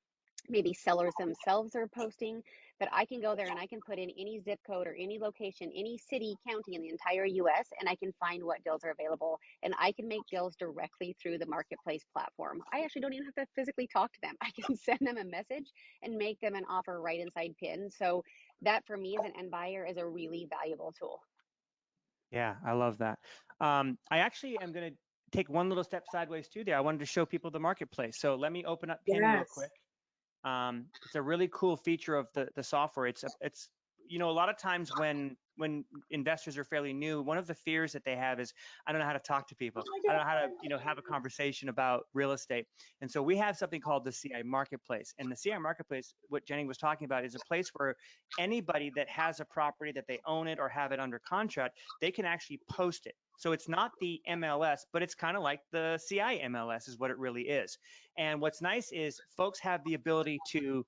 Speaker 4: maybe sellers themselves are posting, but I can go there and I can put in any zip code or any location, any city, county in the entire US, and I can find what deals are available, and I can make deals directly through the marketplace platform. I actually don't even have to physically talk to them. I can send them a message and make them an offer right inside PIN. So that for me as an end buyer is a really valuable tool.
Speaker 1: Yeah, I love that. I actually am going to take one little step sideways too there. I wanted to show people the marketplace. So let me open up PIN real quick. It's a really cool feature of the software. It's a lot of times when investors are fairly new, one of the fears that they have is, I don't know how to talk to people. I don't know how to have a conversation about real estate. And so we have something called the CI Marketplace. And the CI Marketplace, what Jenny was talking about, is a place where anybody that has a property that they own it or have it under contract, they can actually post it. So it's not the MLS, but it's kind of like the CI MLS is what it really is. And what's nice is folks have the ability to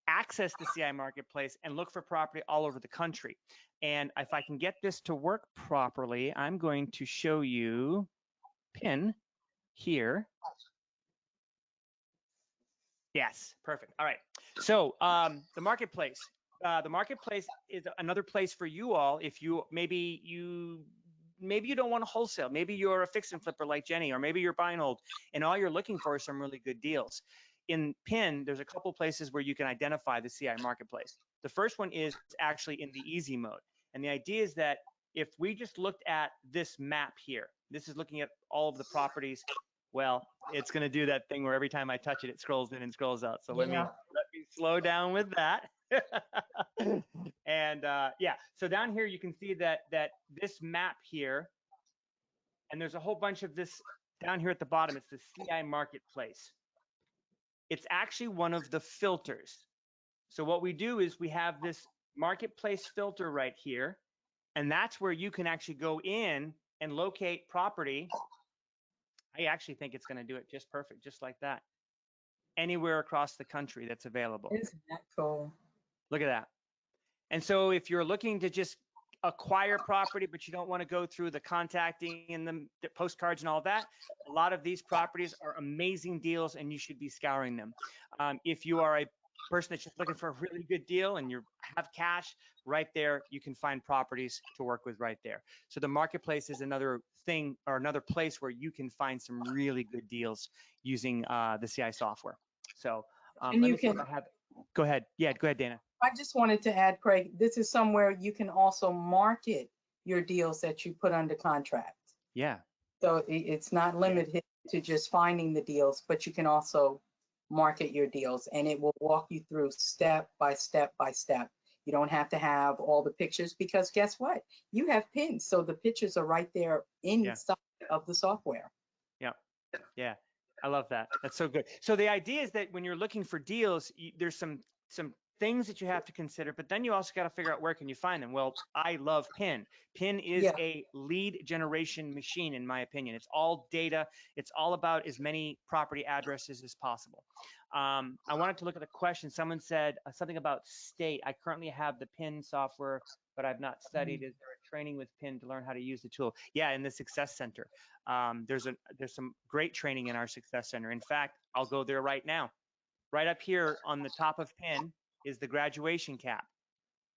Speaker 1: access the CI Marketplace and look for property all over the country. And if I can get this to work properly, I'm going to show you PIN here. Yes, perfect. All right. So the marketplace. The marketplace is another place for you all if maybe you don't want to wholesale. Maybe you're a fix and flipper like Jenny, or maybe you're buy and hold, and all you're looking for is some really good deals. In PIN, there's a couple places where you can identify the CI Marketplace. The first one is actually in the easy mode. And the idea is that if we just looked at this map here, this is looking at all of the properties. Well, it's going to do that thing where every time I touch it, it scrolls in and scrolls out. So let me slow down with that. And so down here you can see that this map here, and there's a whole bunch of this down here at the bottom. It's the CI Marketplace. It's actually one of the filters. So what we do is we have this marketplace filter right here, and that's where you can actually go in and locate property. I actually think it's going to do it just perfect, just like that. Anywhere across the country that's available.
Speaker 3: Isn't that cool?
Speaker 1: Look at that. And so if you're looking to just acquire property, but you don't want to go through the contacting and the postcards and all that, a lot of these properties are amazing deals and you should be scouring them. If you are a person that's just looking for a really good deal and you have cash, right there, you can find properties to work with right there. So the marketplace is another thing, or another place where you can find some really good deals using the CI software. So let me see if I have, go ahead. Yeah, go ahead, Dana.
Speaker 3: I just wanted to add, Craig, this is somewhere you can also market your deals that you put under contract.
Speaker 1: Yeah.
Speaker 3: So it's not limited to just finding the deals, but you can also market your deals, and it will walk you through step by step by step. You don't have to have all the pictures, because guess what? You have pins, so the pictures are right there inside of the software.
Speaker 1: Yeah. Yeah. I love that. That's so good. So the idea is that when you're looking for deals, there's some things that you have to consider, but then you also got to figure out where can you find them. Well, I love PIN. PIN is
Speaker 3: Yeah.
Speaker 1: a lead generation machine, in my opinion. It's all data. It's all about as many property addresses as possible. I wanted to look at a question. Someone said something about state. I currently have the PIN software, but I've not studied. Is there a training with PIN to learn how to use the tool? Yeah, in the Success Center. There's some great training in our Success Center. In fact, I'll go there right now. Right up here on the top of PIN is the graduation cap.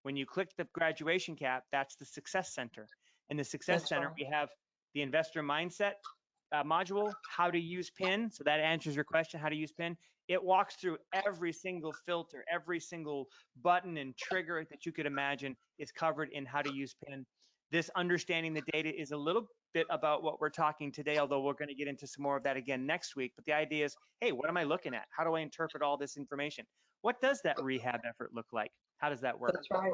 Speaker 1: When you click the graduation cap, that's the Success Center. In the Success
Speaker 3: That's
Speaker 1: Center,
Speaker 3: right.
Speaker 1: we have the investor mindset module, how to use PIN. So that answers your question, how to use PIN. It walks through every single filter, every single button and trigger that you could imagine is covered in how to use PIN. This understanding the data is a little bit about what we're talking today, although we're going to get into some more of that again next week. But the idea is, hey, what am I looking at? How do I interpret all this information? What does that rehab effort look like? How does that work?
Speaker 3: That's right.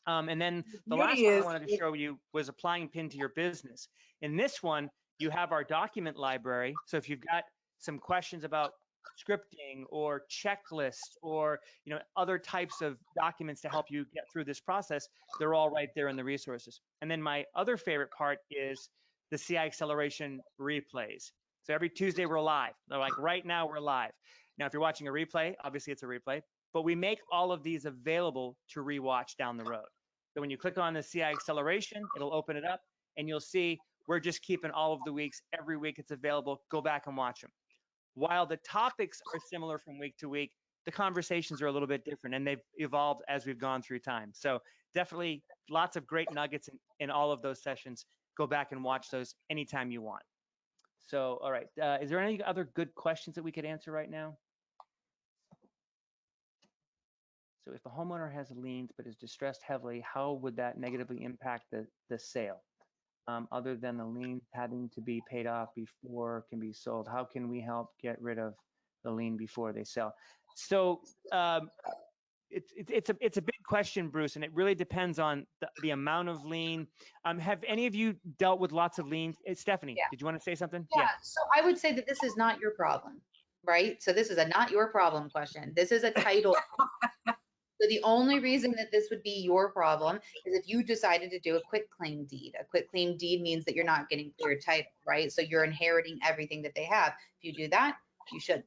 Speaker 1: And then the
Speaker 3: Beauty
Speaker 1: last one I
Speaker 3: is,
Speaker 1: wanted to show you was applying PIN to your business. In this one, you have our document library. So if you've got some questions about scripting or checklists or other types of documents to help you get through this process, they're all right there in the resources. And then my other favorite part is the CI Acceleration replays. So every Tuesday we're live. They're like right now we're live. Now if you're watching a replay, obviously it's a replay, but we make all of these available to rewatch down the road. So when you click on the CI Acceleration, it'll open it up and you'll see we're just keeping all of the weeks. Every week it's available. Go back and watch them. While the topics are similar from week to week, the conversations are a little bit different and they've evolved as we've gone through time. So definitely lots of great nuggets in all of those sessions. Go back and watch those anytime you want. So, all right. Is there any other good questions that we could answer right now? So if a homeowner has liens but is distressed heavily, how would that negatively impact the sale? Other than the lien having to be paid off before it can be sold, how can we help get rid of the lien before they sell? So it's a big question, Bruce, and it really depends on the amount of lien. Have any of you dealt with lots of liens? Stephanie,
Speaker 2: Yeah.
Speaker 1: did you want to say something?
Speaker 2: Yeah, so I would say that this is not your problem, right? So this is a not your problem question. This is a title. So the only reason that this would be your problem is if you decided to do a quit claim deed. A quit claim deed means that you're not getting clear title, right? So you're inheriting everything that they have. If you do that, you should.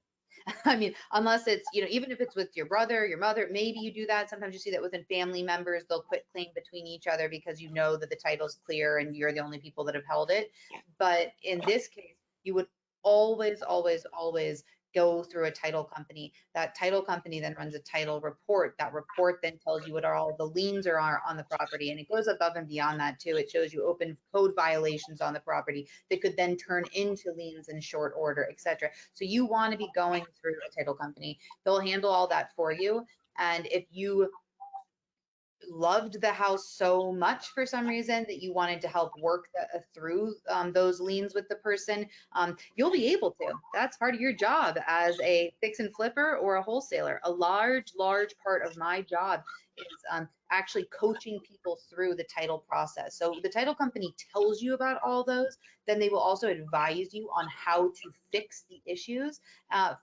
Speaker 2: I mean, unless it's, even if it's with your brother, your mother, maybe you do that. Sometimes you see that within family members, they'll quit claim between each other because you know that the title's clear and you're the only people that have held it. But in this case, you would always, always, always go through a title company. That title company then runs a title report. That report then tells you what all the liens are on the property. And it goes above and beyond that too. It shows you open code violations on the property that could then turn into liens in short order, etc. So you want to be going through a title company. They'll handle all that for you. And if you loved the house so much for some reason that you wanted to help work through those liens with the person, you'll be able to. That's part of your job as a fix and flipper or a wholesaler. A large part of my job is actually coaching people through the title process. So the title company tells you about all those, then they will also advise you on how to fix the issues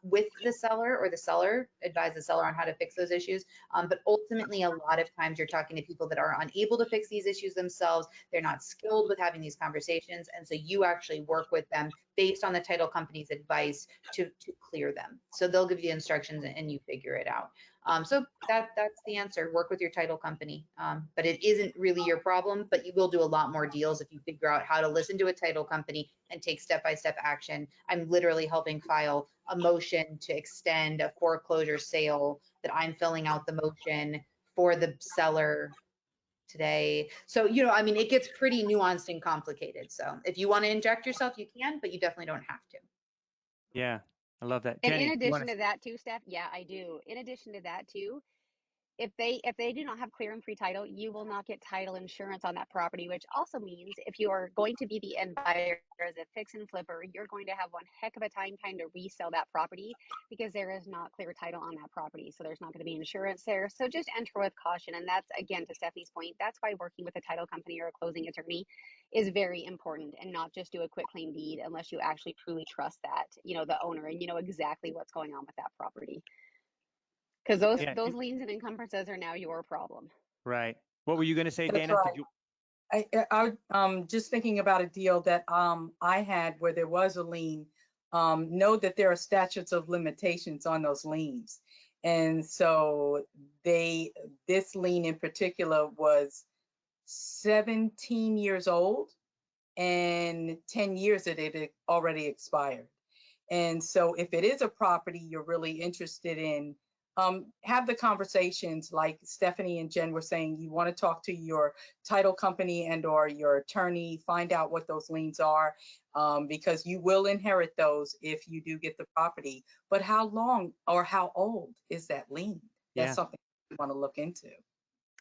Speaker 2: with the seller, or the seller advise the seller on how to fix those issues. But ultimately, a lot of times you're talking to people that are unable to fix these issues themselves. They're not skilled with having these conversations. And so you actually work with them based on the title company's advice to clear them. So they'll give you instructions and you figure it out. So that's the answer. Work with your title company. But it isn't really your problem, but you will do a lot more deals if you figure out how to listen to a title company and take step-by-step action. I'm literally helping file a motion to extend a foreclosure sale that I'm filling out the motion for the seller today. So, I mean, it gets pretty nuanced and complicated. So if you want to inject yourself, you can, but you definitely don't have to.
Speaker 1: Yeah, I love that.
Speaker 4: And
Speaker 1: Jenny,
Speaker 4: in
Speaker 1: you want
Speaker 4: addition to that too, Steph, yeah, I do. In addition to that too, if they do not have clear and free title, you will not get title insurance on that property, which also means if you are going to be the end buyer as a fix and flipper, you're going to have one heck of a time trying to resell that property because there is not clear title on that property. So there's not going to be insurance there. So just enter with caution. And that's, again, to Stephanie's point, that's why working with a title company or a closing attorney is very important, and not just do a quick claim deed unless you actually truly trust that, the owner, and you know exactly what's going on with that property. Because those
Speaker 1: Yeah,
Speaker 4: those liens and encumbrances are now your problem.
Speaker 1: right. What were you going to say,
Speaker 3: That's
Speaker 1: Dana? Did
Speaker 3: right.
Speaker 1: you?
Speaker 3: Just thinking about a deal that I had where there was a lien. Know that there are statutes of limitations on those liens, and so this lien in particular was 17 years old, and 10 years that it had already expired. And so if it is a property you're really interested in, have the conversations like Stephanie and Jen were saying. You want to talk to your title company and or your attorney, find out what those liens are, because you will inherit those if you do get the property. But how long or how old is that lien? That's
Speaker 1: Yeah,
Speaker 3: something you want to look into.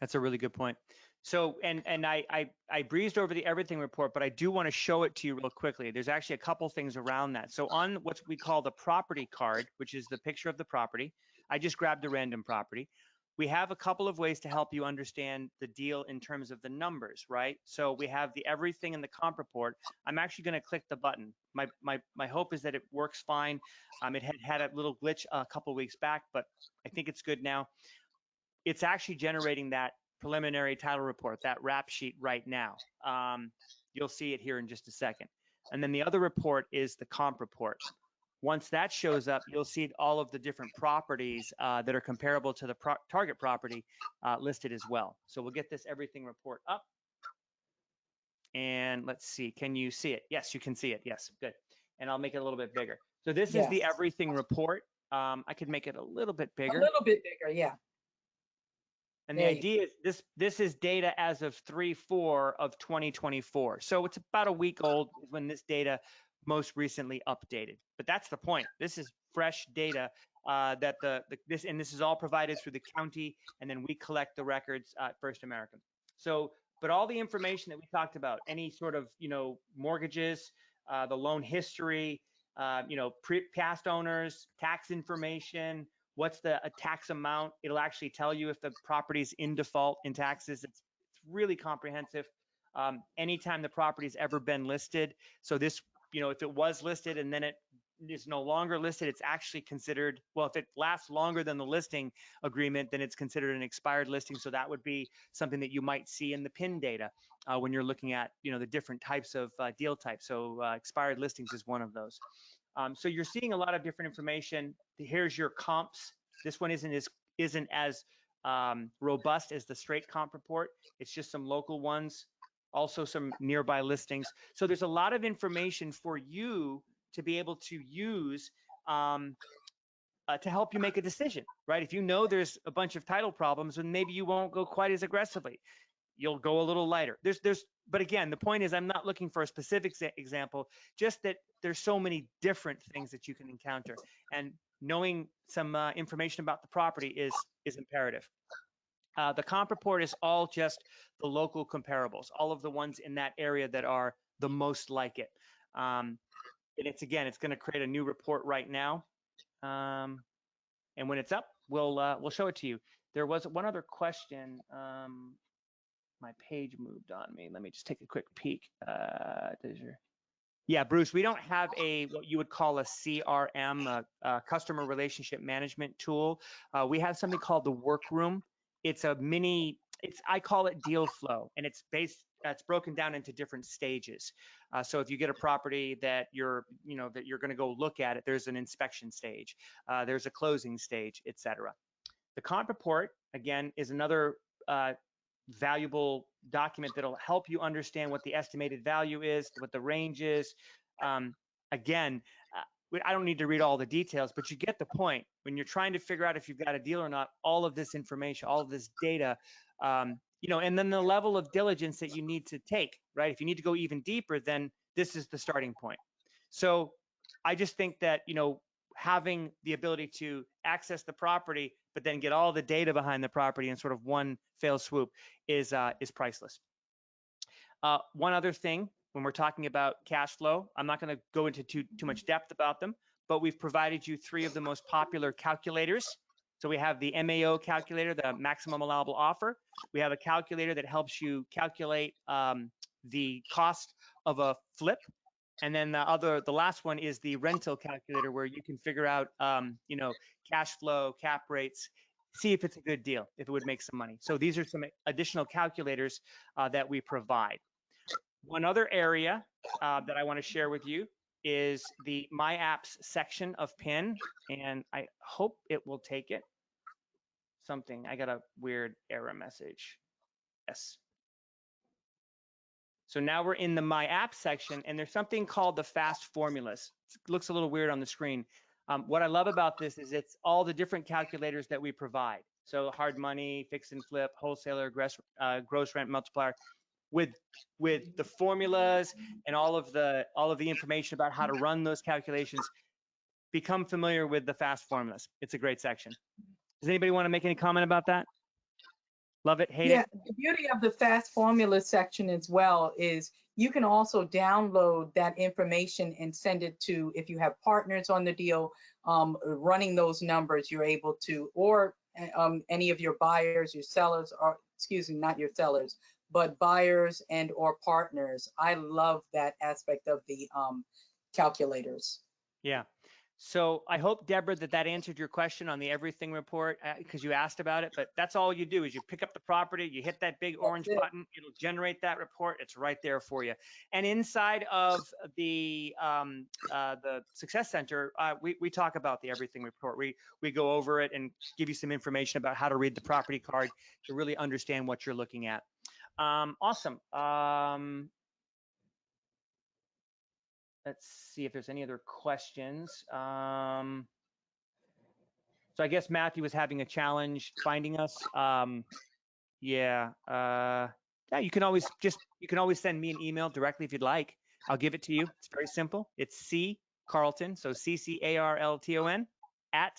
Speaker 1: that's a really good point. So, and I breezed over the everything report, but I do want to show it to you real quickly. There's actually a couple things around that. So on what we call the property card, which is the picture of the property, I just grabbed a random property. We have a couple of ways to help you understand the deal in terms of the numbers, right? So we have the everything in the comp report. I'm actually going to click the button. My hope is that it works fine. It had a little glitch a couple of weeks back, but I think it's good now. It's actually generating that preliminary title report, that wrap sheet right now. You'll see it here in just a second. And then the other report is the comp report. Once that shows up, you'll see all of the different properties that are comparable to the target property listed as well. So we'll get this everything report up. And let's see, can you see it? Yes, you can see it. Yes, good. And I'll make it a little bit bigger. So this is the
Speaker 3: Yes.
Speaker 1: everything report. I could make it a little bit
Speaker 3: A
Speaker 1: bigger.
Speaker 3: little bit bigger, yeah.
Speaker 1: And the
Speaker 3: There you
Speaker 1: idea is this is data as of 3/4 of 2024. So it's about a week old when this data most recently updated. But that's the point. This is fresh data that this is all provided through the county, and then we collect the records at First American. So, but all the information that we talked about, any sort of mortgages, the loan history, past owners, tax information, what's the tax amount. It'll actually tell you if the property's in default in taxes. It's really comprehensive. Anytime the property's ever been listed. So this, if it was listed and then it is no longer listed, it's actually considered, well, if it lasts longer than the listing agreement, then it's considered an expired listing. So that would be something that you might see in the PIN data when you're looking at, the different types of deal types. So expired listings is one of those. So you're seeing a lot of different information. Here's your comps. This one isn't as robust as the straight comp report. It's just some local ones, also some nearby listings. So there's a lot of information for you to be able to use to help you make a decision, right? If you know there's a bunch of title problems, then maybe you won't go quite as aggressively. You'll go a little lighter. But again, the point is I'm not looking for a specific example, just that there's so many different things that you can encounter, and knowing some information about the property is imperative. The comp report is all just the local comparables, all of the ones in that area that are the most like it. And it's going to create a new report right now. And when it's up, we'll show it to you. There was one other question. My page moved on me. Let me just take a quick peek. Yeah, Bruce, we don't have what you would call a CRM, a customer relationship management tool. We have something called the Workroom. It's a mini, I call it deal flow, and it's broken down into different stages. So if you get a property that you're going to go look at it, there's an inspection stage, there's a closing stage, etc. The comp report, again, is another valuable document that'll help you understand what the estimated value is, what the range is. Again, I don't need to read all the details, but you get the point. When you're trying to figure out if you've got a deal or not, all of this information, all of this data, and then the level of diligence that you need to take, right? If you need to go even deeper, then this is the starting point. So I just think that, having the ability to access the property, but then get all the data behind the property in sort of one fell swoop is priceless. One other thing, when we're talking about cash flow, I'm not going to go into too much depth about them, but we've provided you 3 of the most popular calculators. So we have the MAO calculator, the maximum allowable offer. We have a calculator that helps you calculate the cost of a flip. And then the last one is the rental calculator, where you can figure out, cash flow, cap rates, see if it's a good deal, if it would make some money. So these are some additional calculators that we provide. One other area that I want to share with you is the My Apps section of PIN, and I hope it will take it. Something, I got a weird error message. Yes. So now we're in the My App section, and there's something called the fast formulas. It looks a little weird on the screen. What I love about this is it's all the different calculators that we provide. So hard money, fix and flip, wholesaler, gross rent multiplier, with the formulas and all of the information about how to run those calculations. Become familiar with the fast formulas. It's a great section. Does anybody want to make any comment about that? Love it, hate it?
Speaker 3: The beauty of the fast formula section as well is you can also download that information and send it to, if you have partners on the deal, running those numbers, you're able to, or any of your buyers, your sellers, or excuse me, not your sellers, but buyers and or partners. I love that aspect of the calculators.
Speaker 1: Yeah. So I hope, Deborah, that answered your question on the everything report, because you asked about it. But that's all you do is you pick up the property, you hit that big orange button, it'll generate that report. It's right there for you. And inside of the Success Center, we talk about the everything report. We go over it and give you some information about how to read the property card to really understand what you're looking at. Awesome. Let's see if there's any other questions. So I guess Matthew was having a challenge finding us. Yeah, you can always send me an email directly if you'd like. I'll give it to you. It's very simple. It's C Carlton, so CCARLTON at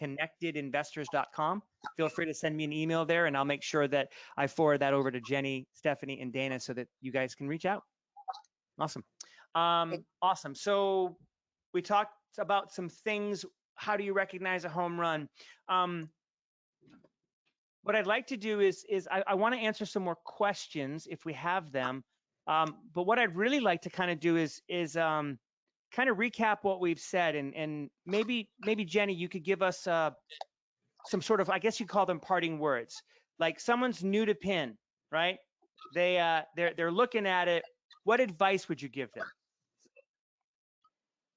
Speaker 1: connectedinvestors.com. Feel free to send me an email there, and I'll make sure that I forward that over to Jenny, Stephanie, and Dana so that you guys can reach out. Awesome. Awesome. So we talked about some things. How do you recognize a home run? What I'd like to do is I want to answer some more questions if we have them. But what I'd really like to kind of do is kind of recap what we've said, and maybe Jenny, you could give us some sort of, I guess you call them parting words. Like someone's new to PIN, right? They're looking at it. What advice would you give them?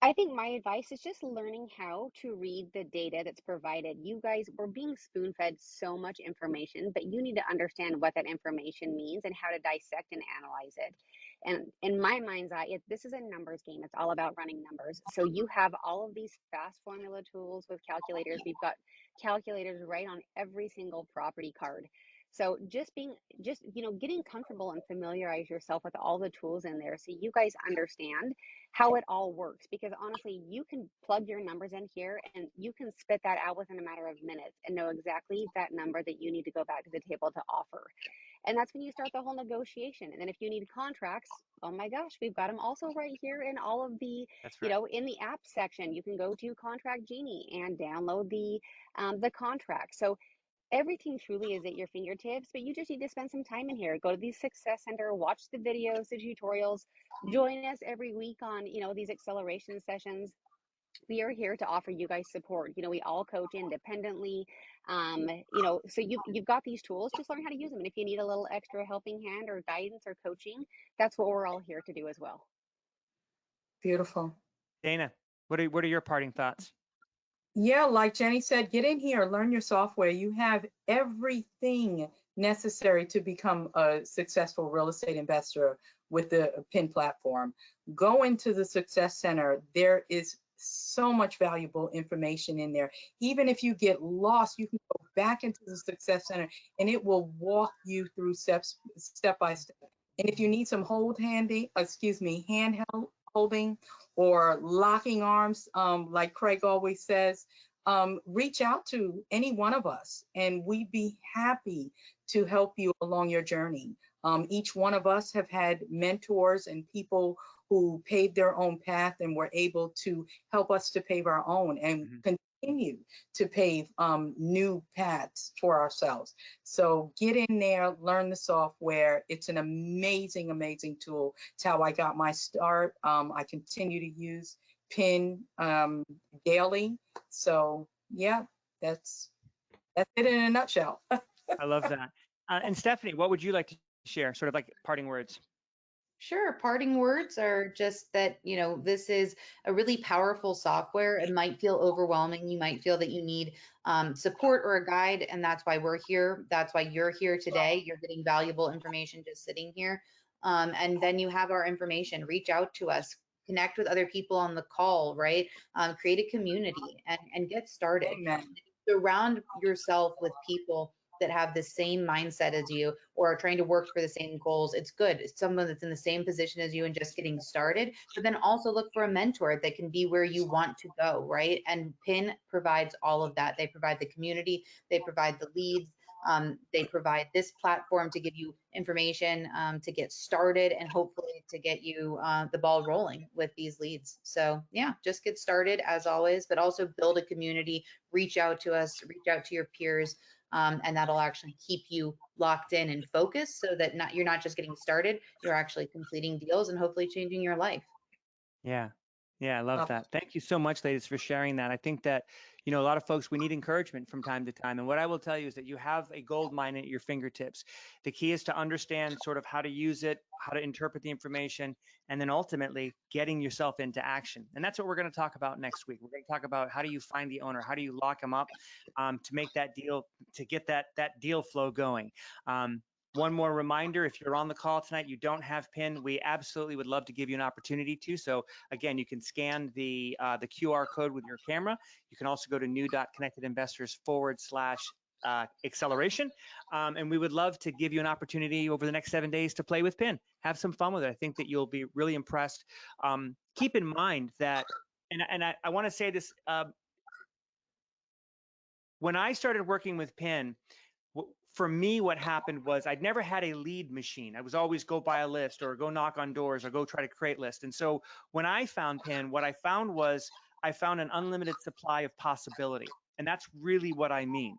Speaker 4: I think my advice is just learning how to read the data that's provided. You guys, we're being spoon-fed so much information, but you need to understand what that information means and how to dissect and analyze it. And in my mind's eye, this is a numbers game. It's all about running numbers. So you have all of these fast formula tools with calculators. We've got calculators right on every single property card. So getting comfortable and familiarize yourself with all the tools in there so you guys understand how it all works, because honestly, you can plug your numbers in here and you can spit that out within a matter of minutes and know exactly that number that you need to go back to the table to offer. And that's when you start the whole negotiation. And then if you need contracts, oh my gosh, we've got them also right here in all of the, in the app section. You can go to Contract Genie and download the contract. So everything truly is at your fingertips, but you just need to spend some time in here. Go to the Success Center, watch the videos, the tutorials, join us every week on, these acceleration sessions. We are here to offer you guys support. We all coach independently. So you've got these tools, just learn how to use them. And if you need a little extra helping hand or guidance or coaching, that's what we're all here to do as well.
Speaker 3: Beautiful.
Speaker 1: Dana, what are your parting thoughts?
Speaker 3: Yeah, like Jenny said, get in here, learn your software. You have everything necessary to become a successful real estate investor with the PIN platform. Go into the Success Center. There is so much valuable information in there. Even if you get lost, you can go back into the Success Center and it will walk you through step by step. And if you need some handheld holding or locking arms, like Craig always says, reach out to any one of us and we'd be happy to help you along your journey. Each one of us have had mentors and people who paved their own path and were able to help us to pave our own and continue to pave new paths for ourselves. So get in there, learn the software. It's an amazing, amazing tool. It's how I got my start. I continue to use PIN daily. So yeah, that's That's it in a nutshell.
Speaker 1: I love that. And Stephanie, what would you like to share, sort of like parting words?
Speaker 2: Sure. Parting words are just that, this is a really powerful software. It might feel overwhelming. You might feel that you need support or a guide, and that's why we're here. That's why you're here today. You're getting valuable information just sitting here. And then you have our information. Reach out to us. Connect with other people on the call, right? Create a community and get started.
Speaker 3: Amen.
Speaker 2: Surround yourself with people that have the same mindset as you or are trying to work for the same goals. It's good. It's someone that's in the same position as you and just getting started, but then also look for a mentor that can be where you want to go, right? And PIN provides all of that. They provide the community, they provide the leads, they provide this platform to give you information to get started and hopefully to get you the ball rolling with these leads. So yeah, just get started as always, but also build a community, reach out to us, reach out to your peers. And that'll actually keep you locked in and focused so that you're not just getting started, you're actually completing deals and hopefully changing your life.
Speaker 1: Yeah. Yeah, I love
Speaker 3: Love
Speaker 1: that. Thank you so much, ladies, for sharing that. I think that, a lot of folks, we need encouragement from time to time. And what I will tell you is that you have a gold mine at your fingertips. The key is to understand sort of how to use it, how to interpret the information, and then ultimately getting yourself into action. And that's what we're going to talk about next week. We're going to talk about how do you find the owner? How do you lock them up to make that deal, to get that deal flow going? One more reminder, if you're on the call tonight, you don't have PIN, we absolutely would love to give you an opportunity to. So again, you can scan the QR code with your camera. You can also go to new.connectedinvestors/acceleration. And we would love to give you an opportunity over the next 7 days to play with PIN. Have some fun with it. I think that you'll be really impressed. Keep in mind that, and I want to say this, when I started working with PIN, for me, what happened was I'd never had a lead machine. I was always go buy a list or go knock on doors or go try to create lists. And so when I found PIN, what I found was I found an unlimited supply of possibility. And that's really what I mean.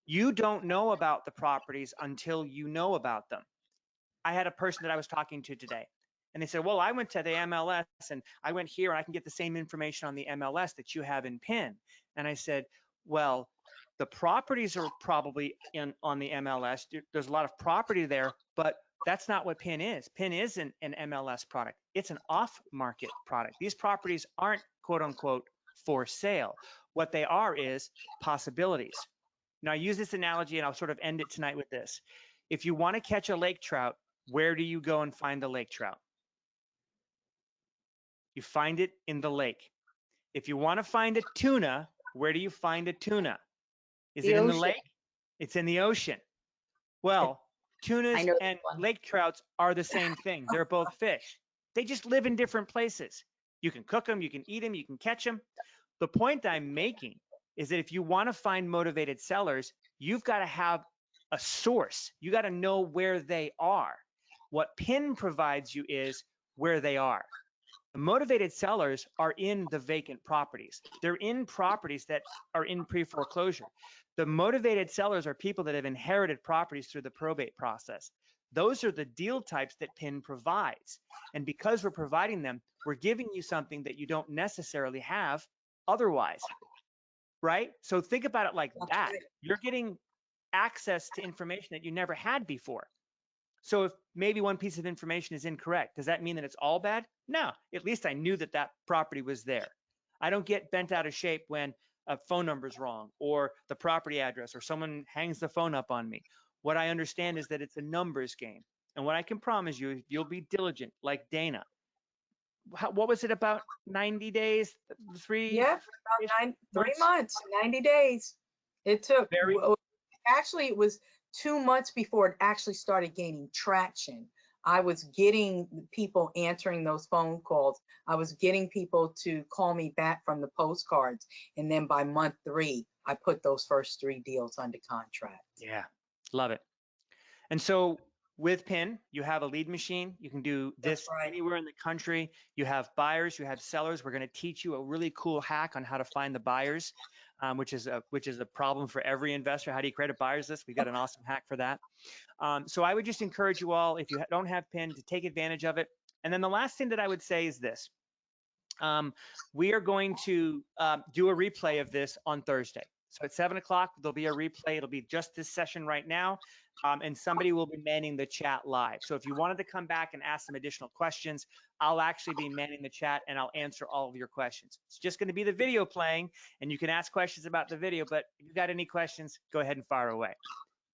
Speaker 1: You don't know about the properties until you know about them. I had a person that I was talking to today, and they said, well, I went to the MLS and I went here and I can get the same information on the MLS that you have in PIN. And I said, well, the properties are probably on the MLS. There's a lot of property there, but that's not what PIN is. PIN isn't an MLS product. It's an off-market product. These properties aren't quote unquote for sale. What they are is possibilities. Now I use this analogy and I'll sort of end it tonight with this. If you want to catch a lake trout, where do you go and find the lake trout? You find it in the lake. If you want to find a tuna, where do you find a tuna? Is it in the lake? It's in the ocean. Well, tunas and lake trouts are the same thing. They're both fish. They just live in different places. You can cook them, you can eat them, you can catch them. The point I'm making is that if you want to find motivated sellers, you've got to have a source. You got to know where they are. What PIN provides you is where they are. The motivated sellers are in the vacant properties. They're in properties that are in pre-foreclosure. The motivated sellers are people that have inherited properties through the probate process. Those are the deal types that PIN provides. And because we're providing them, we're giving you something that you don't necessarily have otherwise, right? So think about it like that. You're getting access to information that you never had before. So if maybe one piece of information is incorrect, does that mean that it's all bad? No, at least I knew that that property was there. I don't get bent out of shape when a phone number is wrong or the property address or someone hangs the phone up on me. What I understand is that it's a numbers game. And what I can promise you, if you'll be diligent, like Dana, what was it, about 90 days?
Speaker 3: Yeah, about 3 months, 90 days. It took, actually, it was 2 months before it actually started gaining traction. I was getting people answering those phone calls. I was getting people to call me back from the postcards. And then by month 3, I put those first 3 deals under contract.
Speaker 1: Yeah, love it. And so with PIN, you have a lead machine. You can do this anywhere in the country. You have buyers, you have sellers. We're going to teach you a really cool hack on how to find the buyers, which is a problem for every investor. How do you create a buyers list? We got an awesome hack for that. So I would just encourage you all, if you don't have PIN, to take advantage of it. And then the last thing that I would say is this. We are going to do a replay of this on Thursday. So at 7 o'clock, there'll be a replay. It'll be just this session right now. And somebody will be manning the chat live. So if you wanted to come back and ask some additional questions, I'll actually be manning the chat and I'll answer all of your questions. It's just going to be the video playing and you can ask questions about the video, but if you've got any questions, go ahead and fire away.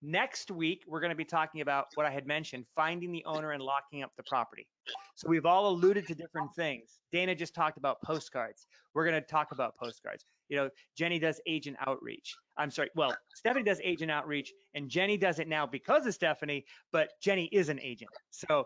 Speaker 1: Next week, we're going to be talking about what I had mentioned, finding the owner and locking up the property. So we've all alluded to different things. Dana just talked about postcards. We're going to talk about postcards. You know, Jenny does agent outreach. I'm sorry. Well, Stephanie does agent outreach and Jenny does it now because of Stephanie, but Jenny is an agent. So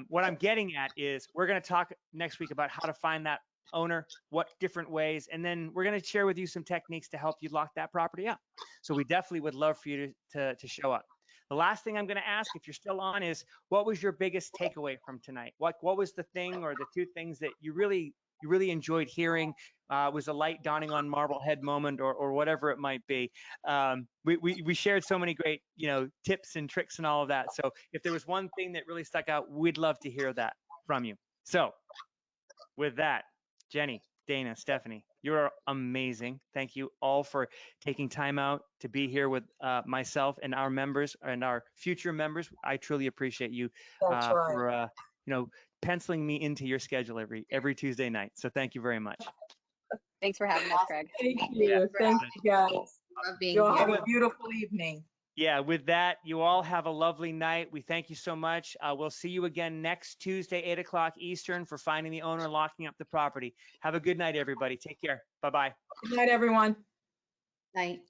Speaker 1: what I'm getting at is we're going to talk next week about how to find that owner, what different ways, and then we're going to share with you some techniques to help you lock that property up. So we definitely would love for you to show up. The last thing I'm going to ask, if you're still on, is what was your biggest takeaway from tonight? What was the thing or the two things that you really enjoyed hearing? Was a light dawning on Marblehead moment or whatever it might be. We shared so many great, you know, tips and tricks and all of that. So if there was one thing that really stuck out, we'd love to hear that from you. So with that, Jenny, Dana, Stephanie, you're amazing. Thank you all for taking time out to be here with myself and our members and our future members. I truly appreciate you for you know, penciling me into your schedule every Tuesday night. So thank you very much.
Speaker 4: Thanks for having us, Craig.
Speaker 3: Thank you.
Speaker 1: Yeah.
Speaker 3: Thank you, guys.
Speaker 2: Love being
Speaker 3: You all
Speaker 2: here.
Speaker 3: have a beautiful evening.
Speaker 1: Yeah, with that, you all have a lovely night. We thank you so much. We'll see you again next Tuesday, 8 o'clock Eastern for finding the owner, locking up the property. Have a good night, everybody. Take care. Bye-bye.
Speaker 3: Good night, everyone.
Speaker 2: Night.